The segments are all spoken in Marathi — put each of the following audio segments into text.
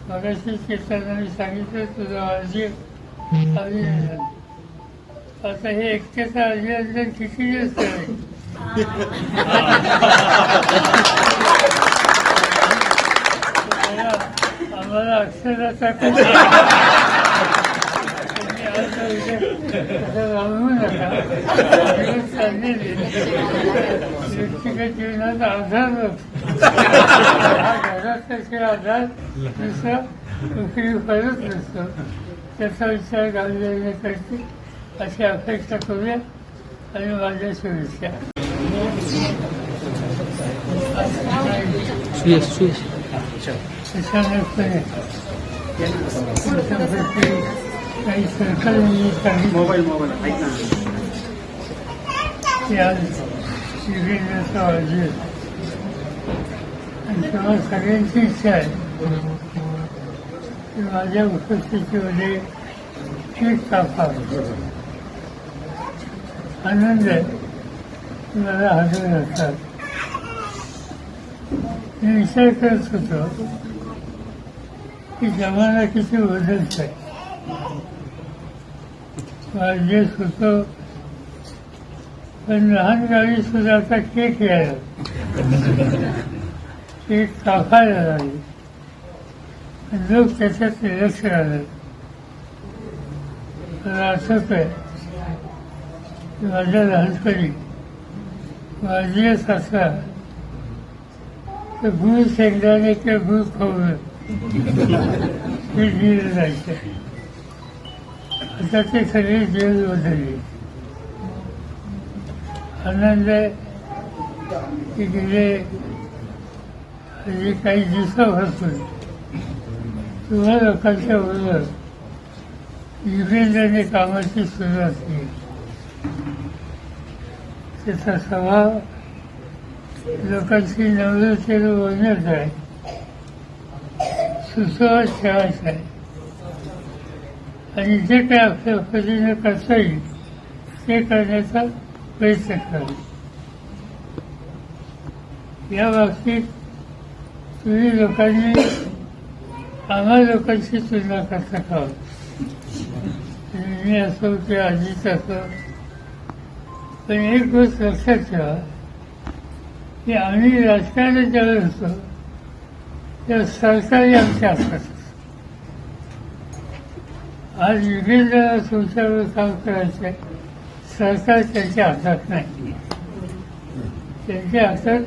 मगाशी कीर्तनाने सांगितलं तुझं अर्जी अभिनंदन. आता हे एकट्याचं अभिनंदन किती दिवस करायचं? आम्हाला अक्षराचा राहू नका. चाललेली व्यक्तिगत जीवनात आधार नसतो. हा घरात त्याचे आधार दुसरा नोकरी करत नसतो. त्याचा विचार गांभीर्याने करते अशी अपेक्षा करूया आणि माझ्या शुभेच्छा. अचानकपणे काही सरकारने की आज शिबिराचा अर्ज आणि तेव्हा सगळ्यांची इच्छा आहे की माझ्या उपस्थितीमध्ये केक कापावा. आनंद आहे की मला हजर असतात. मी विचार करत होतो की जमाना किती बदलत आहे. वाढदिवस होतो पण लहान गावी सुद्धा आता केक यायला, केक कापायला लागले. लोक त्याच्यात लक्ष राहतात. मला आठवत आहे की माझ्या लहानपणी वाढदिवस असला तर गुळ शेंगदाणे किंवा गुळ खाऊन हे दिलं जायचं. आता ते सगळे जेल बदलले. आनंद आहे की गेले काही दिवसापासून तुम्हा लोकांच्या बरोबर युगेंद्राने कामाची सुरुवात केली. त्याचा स्वभाव लोकांची नम्रतेने बोलण्याचा आहे, सुसंवाद ठेवायचा आहे आणि जे काही आपल्या पद्धतीने करता येईल ते करण्याचा प्रयत्न करावा. या बाबतीत तुम्ही लोकांनी आम्हा लोकांची तुलना करता खावं. मी असो किंवा अजित असो, पण एक गोष्ट लक्षात ठेवा की आम्ही राजकारणात ज्यावेळेस होतो तेव्हा सरकारी आमच्या हातात. आज युगेंद्राला तुमच्यावर काम करायचं आहे, सरकार त्यांच्या हातात नाही. त्यांच्या हातात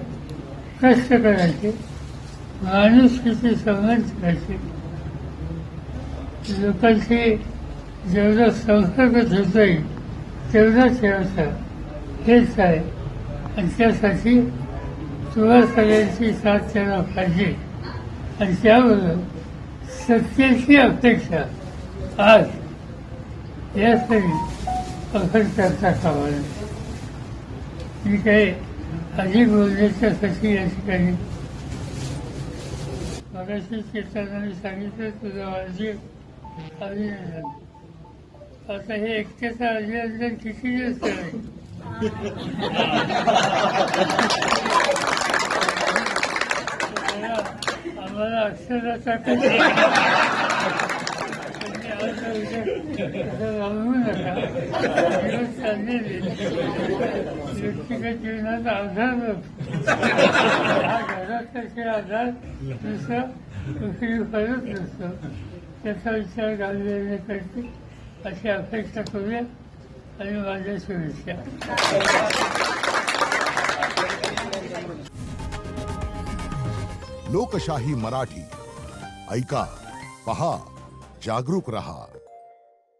कष्ट करायचे, माणुसकीचे संबंध करायचे, लोकांशी जेवढा संपर्क ठेवता येईल तेवढा ठेवायचा, हेच आहे. आणि त्यासाठी तुम्हा सगळ्यांची साथ त्यांना पाहिजे. आणि त्याबरोबर सत्तेची अपेक्षा आज यासाठी आपण चर्चा करावी. मी काही अधिक बोलण्याच्यासाठी या ठिकाणी मगाशी कीर्तनाने सांगितलं तुझं अर्जी अभिनंदन. आता हे एकट्याचं अभिनंदन किती दिवस करायचं? आम्हाला अक्षराचा राहू नका. दिवस चाललेली व्यक्तिगत जीवनात आधार नसतो. हा घरात त्याचे आधार दुसरा नोकरी करत नसतो. त्याचा विचार गांभीर्याने करते अशी अपेक्षा करूया आणि माझ्या शुभेच्छा. लोकशाही मराठी ऐका, पहा, जागरूक रहा.